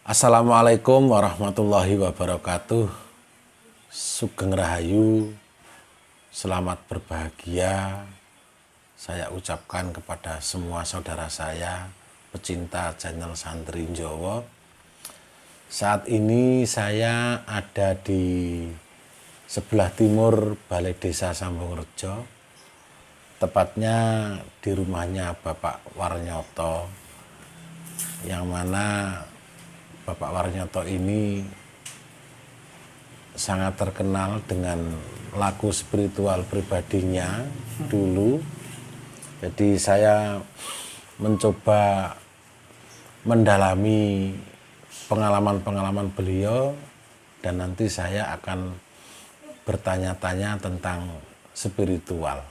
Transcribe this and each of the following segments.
Assalamualaikum warahmatullahi wabarakatuh. Sugeng Rahayu, selamat berbahagia. Saya ucapkan kepada semua saudara saya, pecinta channel Santri Njowo. Saat ini saya ada di sebelah timur Balai Desa Sambungrejo, tepatnya di rumahnya Bapak Warnyoto, yang mana Bapak Warnyoto ini sangat terkenal dengan laku spiritual pribadinya dulu. Jadi saya mencoba mendalami pengalaman-pengalaman beliau dan nanti saya akan bertanya-tanya tentang spiritual.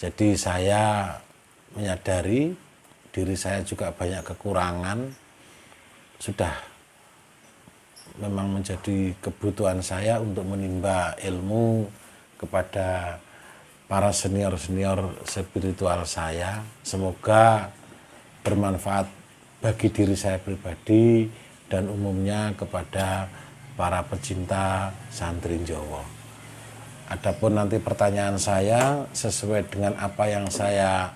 Jadi saya menyadari diri saya juga banyak kekurangan. Sudah memang menjadi kebutuhan saya untuk menimba ilmu kepada para senior-senior spiritual saya. Semoga bermanfaat bagi diri saya pribadi dan umumnya kepada para pecinta Santri Njowo. Adapun nanti pertanyaan saya sesuai dengan apa yang saya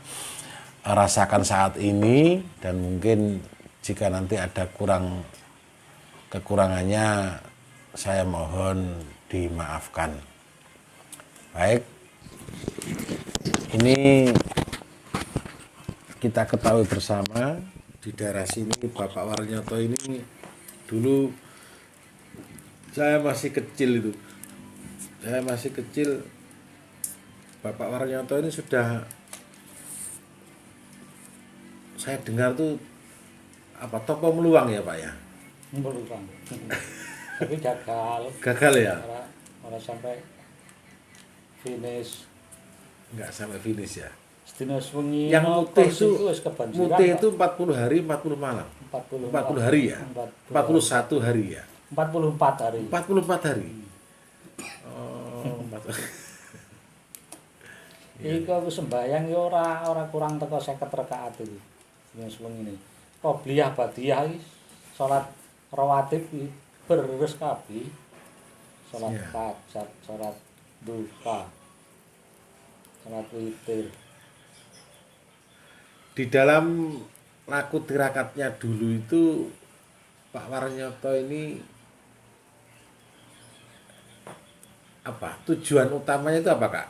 rasakan saat ini, dan mungkin jika nanti ada kekurangannya, saya mohon dimaafkan. Baik, ini kita ketahui bersama di daerah sini Bapak Warnyoto ini dulu saya masih kecil itu. Saya masih kecil, Bapak Warnyoto ini sudah saya dengar tuh apa, toko meluang ya Pak ya? Meluang. Tapi gagal. Gagal ya? Ora sampai finish. Enggak sampai finish ya? Sedina wengi Yang mutih itu wis kebanjiran. mutih itu 40 hari 40 malam. 40 hari ya? 41 hari ya? 44 hari. 44 hari. Iku aku sembayang ya ora kurang teko 50 rakaat iki. Wis wengi. Qobliyah badiyah iki salat rawatib iki beres kabeh. Salat hajat, salat duha, salat witir. Di dalam laku tirakatnya dulu itu Pak Warnyoto ini apa tujuan utamanya itu apa Kak?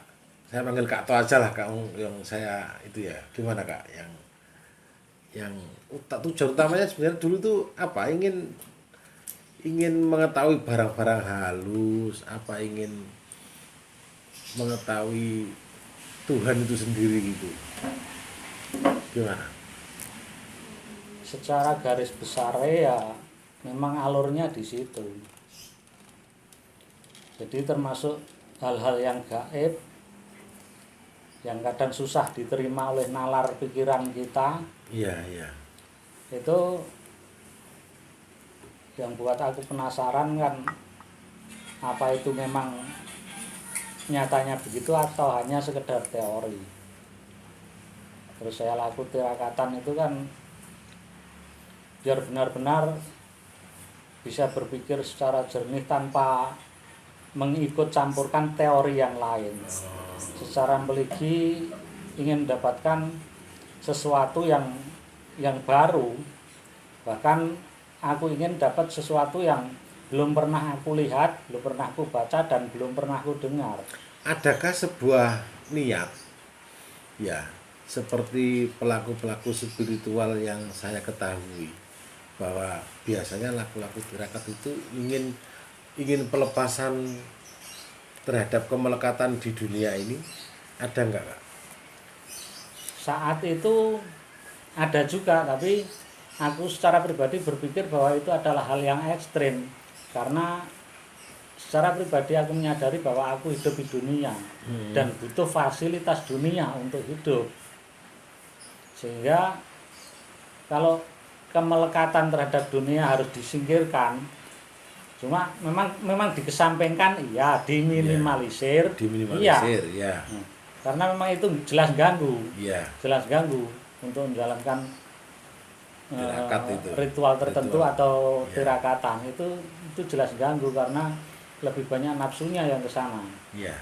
Saya panggil Kak To aja lah, Kak, yang saya itu ya. Gimana Kak? Yang tujuan utamanya sebenarnya dulu tuh apa? Ingin mengetahui barang-barang halus, apa ingin mengetahui Tuhan itu sendiri gitu. Gimana? Secara garis besar ya memang alurnya di situ. Jadi termasuk hal-hal yang gaib yang kadang susah diterima oleh nalar pikiran kita. Iya, iya. Itu yang buat aku penasaran kan, apa itu memang nyatanya begitu atau hanya sekedar teori. Terus saya laku tirakatan itu kan biar benar-benar bisa berpikir secara jernih tanpa mengikut campurkan teori yang lain. Secara memiliki ingin mendapatkan sesuatu yang baru, bahkan aku ingin dapat sesuatu yang belum pernah aku lihat, belum pernah aku baca, dan belum pernah aku dengar. Adakah sebuah niat ya, seperti pelaku-pelaku spiritual yang saya ketahui bahwa biasanya laku-laku tirakat itu ingin pelepasan terhadap kemelekatan di dunia ini, ada enggak Kak? Saat itu ada juga, tapi aku secara pribadi berpikir bahwa itu adalah hal yang ekstrim, karena secara pribadi aku menyadari bahwa aku hidup di dunia dan butuh fasilitas dunia untuk hidup, sehingga kalau kemelekatan terhadap dunia harus disingkirkan, cuma memang dikesampingkan, iya, diminimalisir, iya. Karena memang itu jelas ganggu, iya. jelas ganggu untuk menjalankan tirakat itu. ritual tertentu Ritual. atau Ya. tirakatan itu jelas ganggu karena lebih banyak nafsunya yang ke sana. Iya.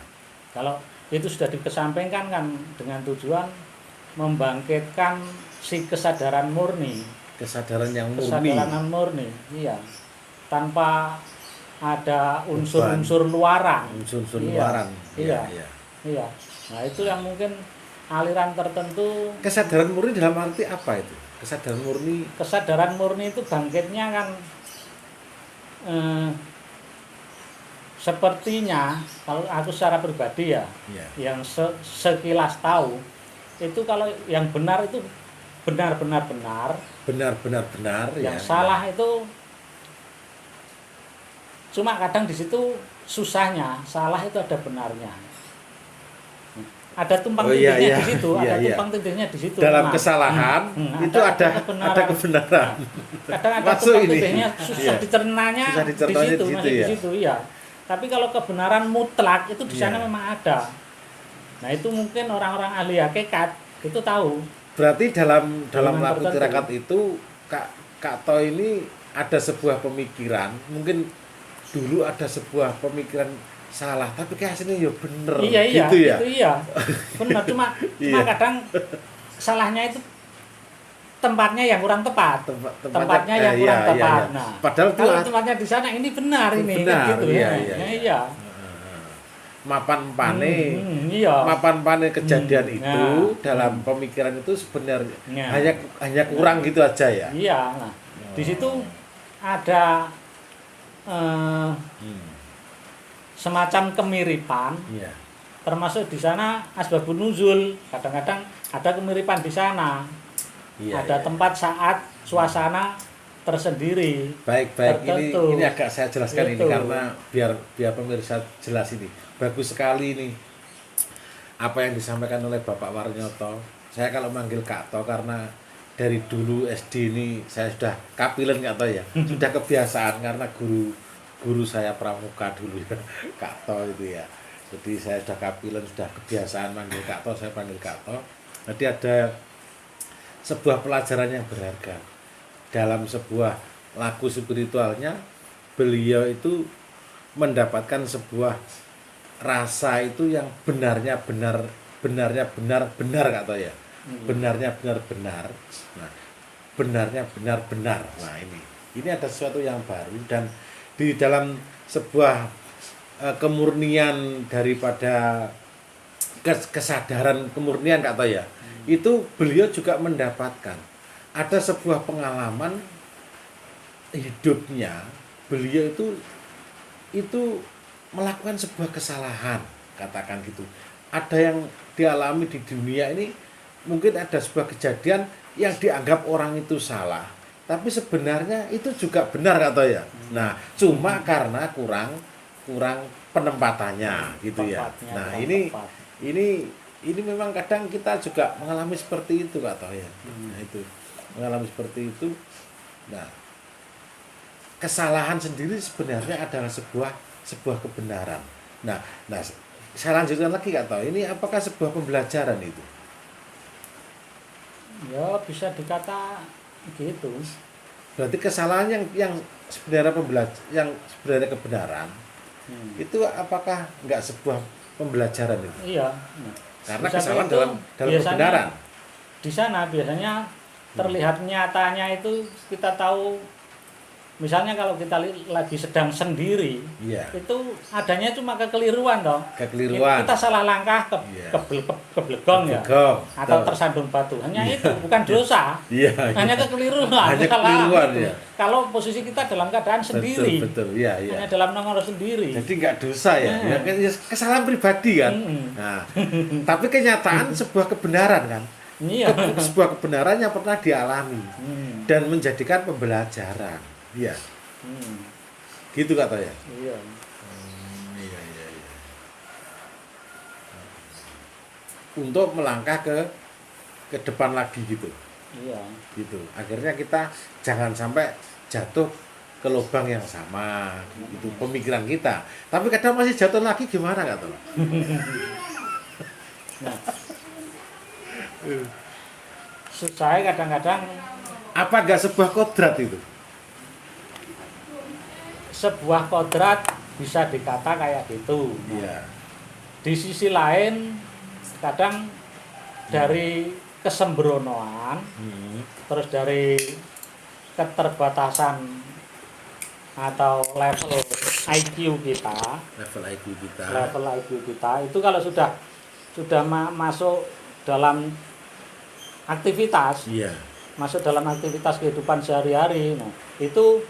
Kalau itu sudah dikesampingkan kan dengan tujuan membangkitkan si kesadaran murni, Kesadaran yang murni. kesadaran murni, iya, tanpa ada unsur-unsur luaran. Unsur-unsur Iya, luaran. iya. Iya. Iya. Nah, itu yang mungkin aliran tertentu. Kesadaran murni dalam arti apa itu? Kesadaran murni Itu bangkitnya kan sepertinya kalau aku secara pribadi ya, ya. yang sekilas tahu itu kalau yang benar itu benar-benar benar, Benar, yang ya, salah itu cuma kadang di situ susahnya, salah itu ada benarnya. Ada tumpang tindihnya di situ, ada tumpang tindihnya di situ. Dalam kesalahan itu ada kebenaran. Kadang ada Masuk tumpang ini. tindihnya susah dicernanya di situ, masih di situ ya. Tapi kalau kebenaran mutlak itu di sana memang ada. Nah, itu mungkin orang-orang ahli hakikat itu tahu. Berarti dalam laku tirakat itu Kak To ini ada sebuah pemikiran, mungkin dulu ada sebuah pemikiran salah, tapi kayak sini ya bener. Iya, gitu ya. Itu iya. Benar, cuma kadang salahnya itu tempatnya yang kurang tepat. Tempatnya yang kurang tepat. Iya. Nah, padahal kalau tempatnya di sana ini benar ini benar, gitu iya. Iya. Mapan pane kejadian itu dalam pemikiran itu sebenarnya hanya kurang gitu aja ya. Iya. Nah, di situ ada semacam kemiripan. Iya. Termasuk di sana asbabun nuzul. Kadang-kadang ada kemiripan di sana. Iya, ada tempat saat suasana tersendiri. Baik. Ini agak saya jelaskan itu. Ini karena biar pemirsa jelas ini. Bagus sekali ini apa yang disampaikan oleh Bapak Warnyoto. Saya kalau manggil Kak To karena dari dulu SD ini saya sudah kapilen Kak To ya. Sudah kebiasaan karena guru saya pramuka dulu ya, Kak To itu ya. Jadi saya sudah kapilen, sudah kebiasaan manggil Kak To, saya panggil Kak To. Jadi ada sebuah pelajaran yang berharga dalam sebuah laku spiritualnya. Beliau itu mendapatkan sebuah rasa itu yang benarnya benar Kak To ya. Benarnya benar. Nah, benarnya benar. Nah, ini ada sesuatu yang baru dan di dalam sebuah kemurnian daripada kesadaran kemurnian Kak To ya. Itu beliau juga mendapatkan ada sebuah pengalaman hidupnya. Beliau itu melakukan sebuah kesalahan, katakan gitu. Ada yang dialami di dunia ini, mungkin ada sebuah kejadian yang dianggap orang itu salah, tapi sebenarnya itu juga benar Kak To ya. Nah, cuma karena kurang penempatannya gitu ya. Nah, ini memang kadang kita juga mengalami seperti itu Kak To ya. Nah, itu mengalami seperti itu. Nah, kesalahan sendiri sebenarnya adalah sebuah kebenaran. Nah, saya lanjutkan lagi Kak To. Ini apakah sebuah pembelajaran itu? Ya, bisa dikata gitu. Berarti kesalahan yang sebenarnya sebenarnya kebenaran. Itu apakah enggak sebuah pembelajaran itu? Iya. Karena kesalahan dalam kebenaran. Di sana biasanya terlihat nyatanya itu kita tahu. Misalnya kalau kita lagi sedang sendiri, itu adanya cuma kekeliruan dong. Kita salah langkah keblegong ya, atau tersandung batu. Hanya itu, bukan dosa. Hanya kekeliruan. Ya. Kalau posisi kita dalam keadaan sendiri, hanya dalam nomor sendiri. Jadi nggak dosa ya. Kesalahan pribadi kan. Nah, tapi kenyataan sebuah kebenaran kan. Sebuah kebenaran yang pernah dialami dan menjadikan pembelajaran. Iya. Gitu Kak To ya? Iya. Iya. Untuk melangkah ke depan lagi gitu. Iya. Gitu. Akhirnya kita jangan sampai jatuh ke lubang yang sama. Itu pemikiran kita. Tapi kadang masih jatuh lagi gimana Kak To? Saya kadang-kadang Apa enggak sebuah kodrat itu? Sebuah kodrat bisa dikata kayak gitu. Iya. Di sisi lain kadang dari kesembronoan, terus dari keterbatasan atau level IQ kita, level IQ kita itu kalau sudah masuk dalam aktivitas, Iya. masuk dalam aktivitas kehidupan sehari-hari, nah, itu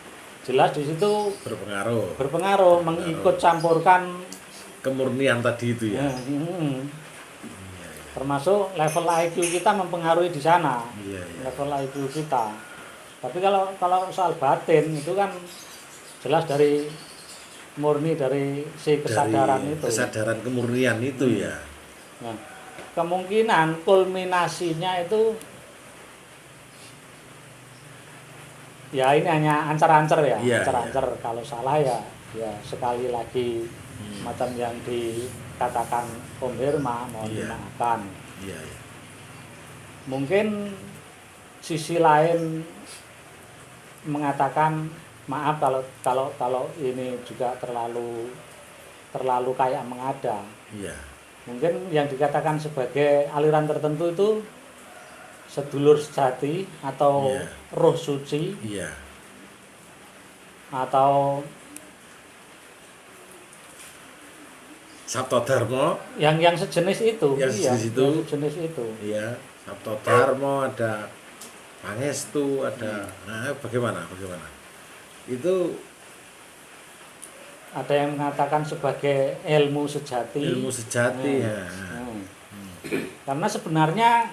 jelas di situ berpengaruh mengikut campurkan kemurnian tadi itu ya. Termasuk level IQ kita mempengaruhi di sana. Iya. Level IQ kita. Tapi kalau soal batin itu kan jelas dari murni dari si kesadaran dari itu. Kesadaran kemurnian itu ya. Nah, kemungkinan kulminasinya itu ya ini hanya ancer-ancer ya, Iya, ancer-ancer. Kalau salah ya sekali lagi macam yang dikatakan Om Herma, mohon dimaafkan. Iya. Mungkin sisi lain mengatakan maaf kalau ini juga terlalu kayak mengada. Iya. Mungkin yang dikatakan sebagai aliran tertentu itu sedulur sejati atau roh suci. Iya. Atau Sabto Dharma yang sejenis itu. Yang sejenis itu. Iya, Sabto Dharma, ada Pangestu, ada bagaimana? Itu ada yang mengatakan sebagai ilmu sejati. Ya. Karena sebenarnya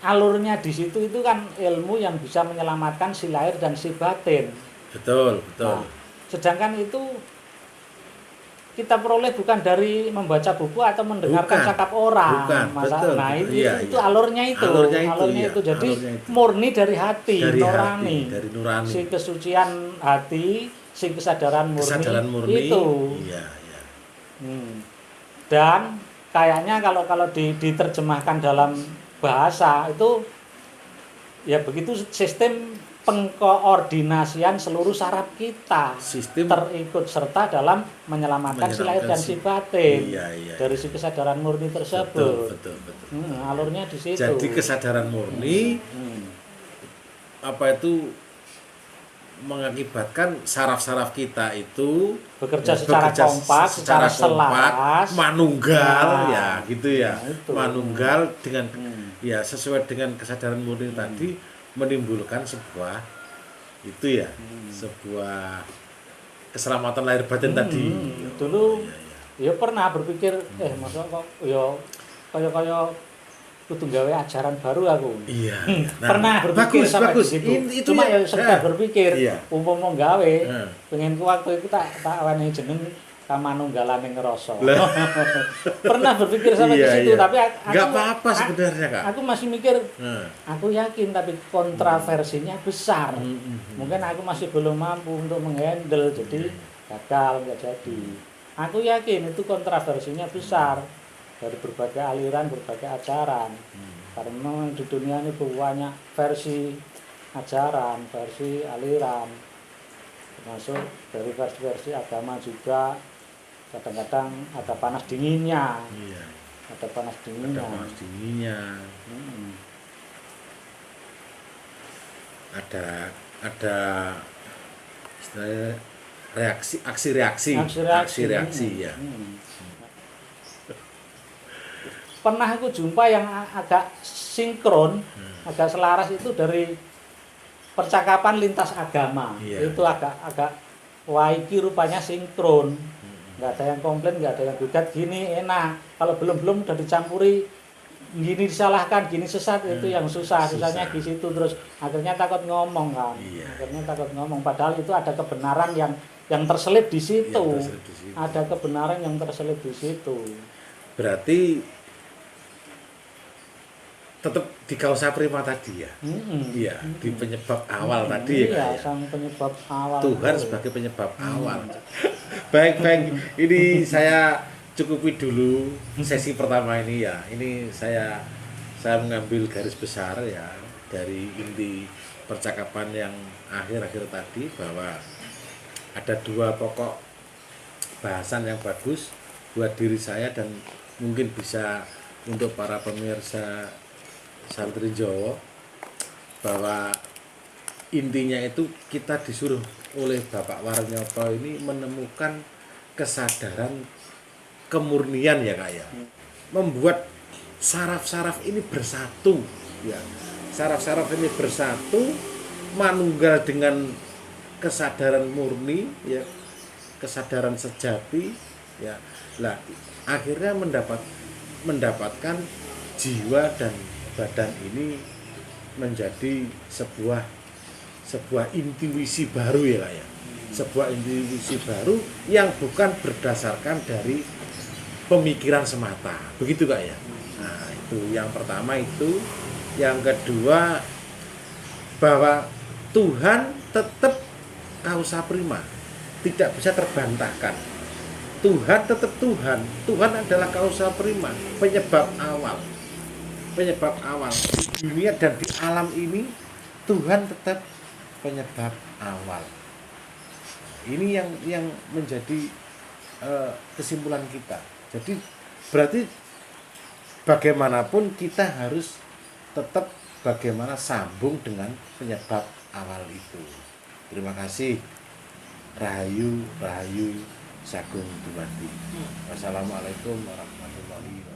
alurnya di situ itu kan ilmu yang bisa menyelamatkan si lahir dan si batin. Betul. Nah, sedangkan itu kita peroleh bukan dari membaca buku atau mendengarkan cakap orang. Betul. Nah, itu alurnya itu. Jadi murni dari hati, dari nurani. Si kesucian hati, si kesadaran murni itu. Iya. Dan kayaknya kalau diterjemahkan dalam bahasa itu ya begitu sistem pengkoordinasian seluruh saraf kita terikut serta dalam menyelamatkan si lahir dan si batin dari si kesadaran murni tersebut. Betul. Alurnya di situ. Jadi kesadaran murni apa itu mengakibatkan saraf-saraf kita itu bekerja secara kompak, secara selaras, manunggal gitu ya. Manunggal dengan sesuai dengan kesadaran murni tadi menimbulkan sebuah sebuah keselamatan lahir batin tadi. Dulu ya pernah berpikir masa kok ya kaya kudu gawe ajaran baru aku. Iya. Nah, pernah berpikir sampai di situ. Cuma ya sempat berpikir umpama gawe pengen waktu itu tak wani jeneng kamanunggalan yang ngerasa. Pernah berpikir sampai ke situ, tapi aku nggak apa-apa sebenarnya, Kak. Aku masih mikir, aku yakin tapi kontroversinya besar. Mungkin aku masih belum mampu untuk menghandle, jadi gagal, nggak jadi. Aku yakin itu kontroversinya besar dari berbagai aliran, berbagai ajaran. Karena di dunia ini banyak versi ajaran, versi aliran, termasuk dari versi agama juga. Kadang-kadang ada panas dinginnya. Ada panas dinginnya. Ada istilahnya aksi-reaksi ya. Pernah aku jumpa yang agak sinkron, agak selaras itu dari percakapan lintas agama. Itu agak waiki rupanya sinkron. Nggak ada yang komplain, nggak ada yang gugat, gini enak. Kalau belum udah dicampuri, gini disalahkan, gini sesat, itu yang susahnya di situ. Terus akhirnya takut ngomong kan. Padahal itu ada kebenaran yang terselip di situ. Ada kebenaran yang terselip di situ. Berarti tetap di kausa prima tadi ya. Iya, di penyebab awal tadi ya. Iya, sang penyebab awal. Tuhan sebagai penyebab awal. Baik. Ini saya cukupi dulu sesi pertama ini ya. Ini saya mengambil garis besar ya dari inti percakapan yang akhir-akhir tadi bahwa ada dua pokok bahasan yang bagus buat diri saya dan mungkin bisa untuk para pemirsa Santri Jawa, bahwa intinya itu kita disuruh oleh Bapak Warnyoto ini menemukan kesadaran kemurnian ya Kak ya, membuat saraf-saraf ini bersatu ya, saraf-saraf ini bersatu manunggal dengan kesadaran murni ya, kesadaran sejati ya. Lah akhirnya mendapatkan jiwa dan badan ini menjadi sebuah intuisi baru ya Kak ya, sebuah intuisi baru yang bukan berdasarkan dari pemikiran semata, begitu Kak ya. Nah itu yang pertama itu. Yang kedua, bahwa Tuhan tetap causa prima, tidak bisa terbantahkan. Tuhan tetap Tuhan, Tuhan adalah causa prima, penyebab awal di dunia dan di alam ini. Tuhan tetap penyebab awal. Ini yang menjadi kesimpulan kita. Jadi berarti bagaimanapun kita harus tetap bagaimana sambung dengan penyebab awal itu. Terima kasih. Rahayu Sagung Dumadi. Wassalamualaikum warahmatullahi wabarakatuh.